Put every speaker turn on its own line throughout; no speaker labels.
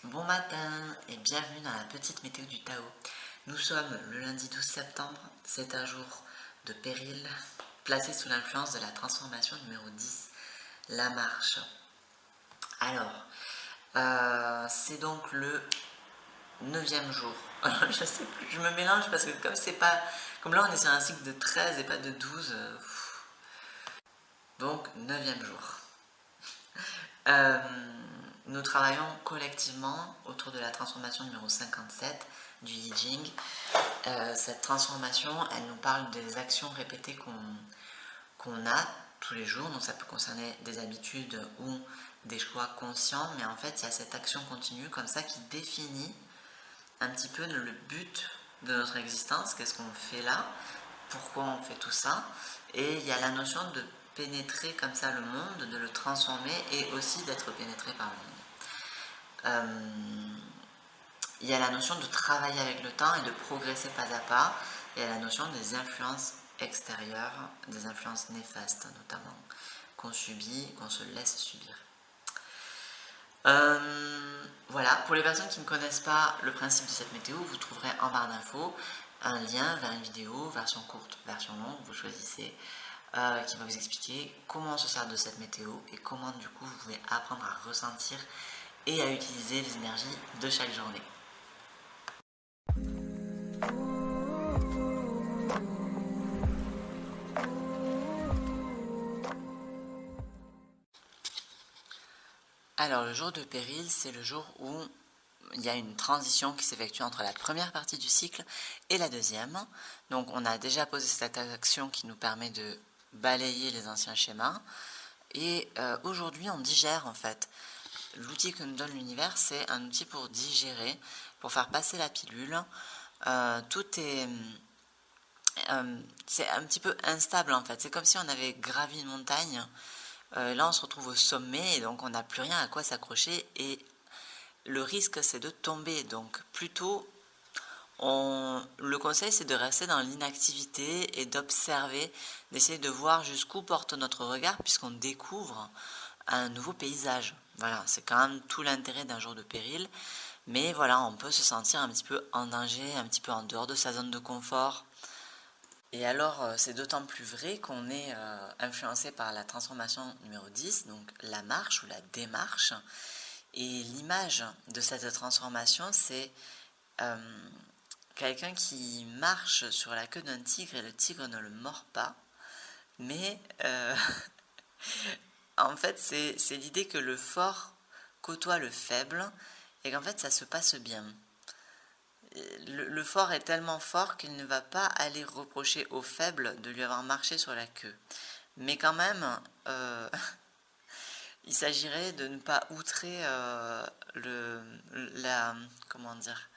Bon matin et bienvenue dans la petite météo du Tao. Nous sommes le lundi 12 septembre, c'est un jour de péril, placé sous l'influence de la transformation numéro 10, la marche. Alors, c'est donc le neuvième jour. Je sais plus, je me mélange parce que comme c'est pas... Comme là on est sur un cycle de 13 et pas de 12, donc neuvième jour. Euh, Nous travaillons collectivement autour de la transformation numéro 57 du I Ching. Cette transformation, elle nous parle des actions répétées qu'on a tous les jours. Donc ça peut concerner des habitudes ou des choix conscients, mais en fait il y a cette action continue comme ça qui définit un petit peu le but de notre existence, qu'est-ce qu'on fait là, pourquoi on fait tout ça. Et il y a la notion de pénétrer comme ça le monde, de le transformer et aussi d'être pénétré par le monde. Il y a la notion de travailler avec le temps et de progresser pas à pas. Il y a la notion des influences extérieures, des influences néfastes notamment, qu'on subit, qu'on se laisse subir. Voilà, pour les personnes qui ne connaissent pas le principe de cette météo, vous trouverez en barre d'infos un lien vers une vidéo, version courte, version longue, vous choisissez, qui va vous expliquer comment on se sert de cette météo et comment du coup vous pouvez apprendre à ressentir et à utiliser les énergies de chaque journée. Alors le jour de péril, c'est le jour où il y a une transition qui s'effectue entre la première partie du cycle et la deuxième. Donc on a déjà posé cette action qui nous permet de balayer les anciens schémas. Et aujourd'hui on digère en fait. L'outil que nous donne l'univers, c'est un outil pour digérer, pour faire passer la pilule. Tout est... c'est un petit peu instable en fait. C'est comme si on avait gravi une montagne. Là on se retrouve au sommet et donc on n'a plus rien à quoi s'accrocher et le risque c'est de tomber. Donc plutôt le conseil c'est de rester dans l'inactivité et d'observer, d'essayer de voir jusqu'où porte notre regard puisqu'on découvre un nouveau paysage. Voilà, c'est quand même tout l'intérêt d'un jour de péril. Mais voilà, on peut se sentir un petit peu en danger, un petit peu en dehors de sa zone de confort. Et alors, c'est d'autant plus vrai qu'on est influencé par la transformation numéro 10, donc la marche ou la démarche. Et l'image de cette transformation, c'est quelqu'un qui marche sur la queue d'un tigre et le tigre ne le mord pas. Mais en fait, c'est l'idée que le fort côtoie le faible et qu'en fait, ça se passe bien. Le fort est tellement fort qu'il ne va pas aller reprocher au faible de lui avoir marché sur la queue. Mais quand même, il s'agirait de ne pas outrer comment dire,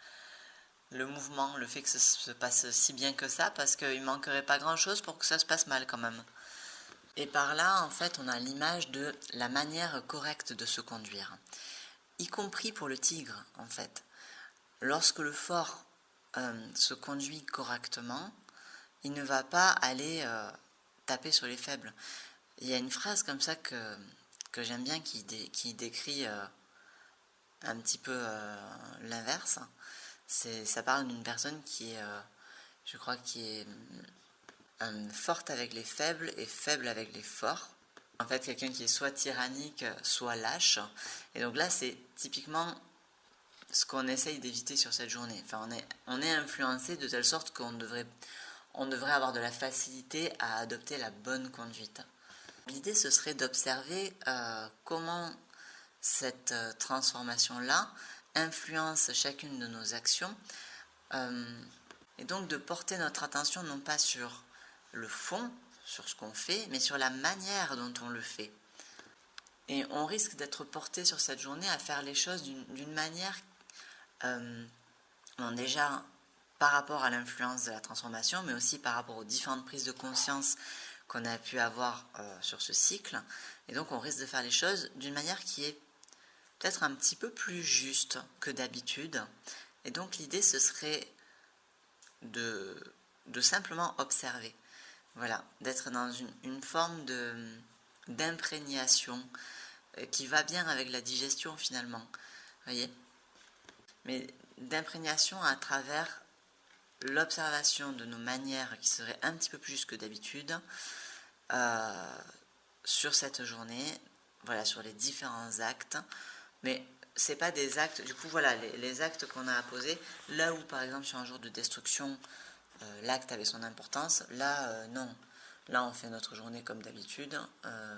le mouvement, le fait que ça se passe si bien que ça, parce qu'il ne manquerait pas grand-chose pour que ça se passe mal quand même. Et par là, en fait, on a l'image de la manière correcte de se conduire, y compris pour le tigre, en fait. Lorsque le fort se conduit correctement, il ne va pas aller taper sur les faibles. Il y a une phrase comme ça que j'aime bien qui décrit un petit peu l'inverse. Ça parle d'une personne qui est, je crois, qui est forte avec les faibles et faible avec les forts. En fait, quelqu'un qui est soit tyrannique, soit lâche. Et donc là, c'est typiquement ce qu'on essaye d'éviter sur cette journée. Enfin, on est influencé de telle sorte qu'on devrait avoir de la facilité à adopter la bonne conduite. L'idée, ce serait d'observer comment cette transformation-là influence chacune de nos actions et donc de porter notre attention non pas sur le fond, sur ce qu'on fait, mais sur la manière dont on le fait. Et on risque d'être porté sur cette journée à faire les choses d'une manière déjà par rapport à l'influence de la transformation, mais aussi par rapport aux différentes prises de conscience qu'on a pu avoir sur ce cycle. Et donc on risque de faire les choses d'une manière qui est peut-être un petit peu plus juste que d'habitude. Et donc l'idée, ce serait de simplement observer. Voilà, d'être dans une forme d'imprégnation qui va bien avec la digestion finalement. Vous voyez ? mais d'imprégnation à travers l'observation de nos manières qui seraient un petit peu plus justes que d'habitude sur cette journée, voilà, sur les différents actes. Mais c'est pas des actes, du coup voilà, les actes qu'on a à poser, là où par exemple sur un jour de destruction, l'acte avait son importance, là non. Là on fait notre journée comme d'habitude,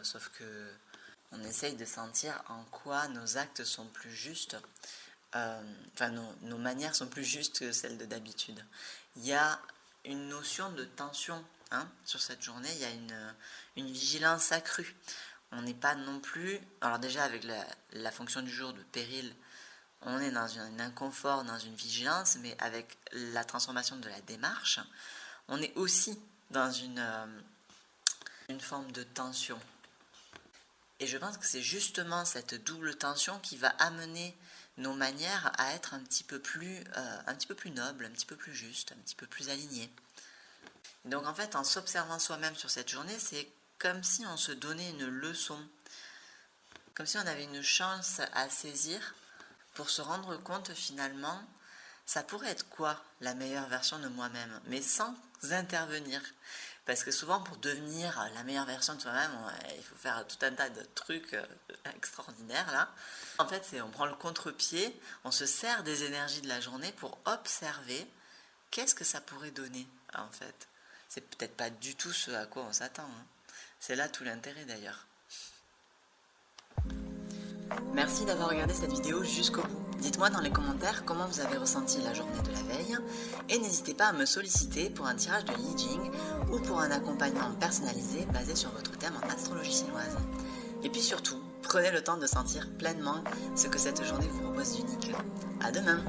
sauf que on essaye de sentir en quoi nos actes sont plus justes, enfin nos manières sont plus justes que celles de d'habitude. Il y a une notion de tension sur cette journée, il y a une vigilance accrue. On n'est pas non plus, alors déjà avec la fonction du jour de péril, on est dans un inconfort, dans une vigilance, mais avec la transformation de la démarche, on est aussi dans une forme de tension. Et je pense que c'est justement cette double tension qui va amener nos manières à être un petit peu plus nobles, un petit peu plus justes, un petit peu plus alignées. Et donc en fait, en s'observant soi-même sur cette journée, c'est comme si on se donnait une leçon, comme si on avait une chance à saisir pour se rendre compte finalement, ça pourrait être quoi la meilleure version de moi-même, mais sans intervenir. Parce que souvent pour devenir la meilleure version de soi-même, il faut faire tout un tas de trucs extraordinaires là. En fait, on prend le contre-pied, on se sert des énergies de la journée pour observer qu'est-ce que ça pourrait donner en fait. C'est peut-être pas du tout ce à quoi on s'attend. C'est là tout l'intérêt d'ailleurs. Merci d'avoir regardé cette vidéo jusqu'au bout. Dites-moi dans les commentaires comment vous avez ressenti la journée de la veille et n'hésitez pas à me solliciter pour un tirage de Yi Jing ou pour un accompagnement personnalisé basé sur votre thème en astrologie chinoise. Et puis surtout, prenez le temps de sentir pleinement ce que cette journée vous propose d'unique. À demain!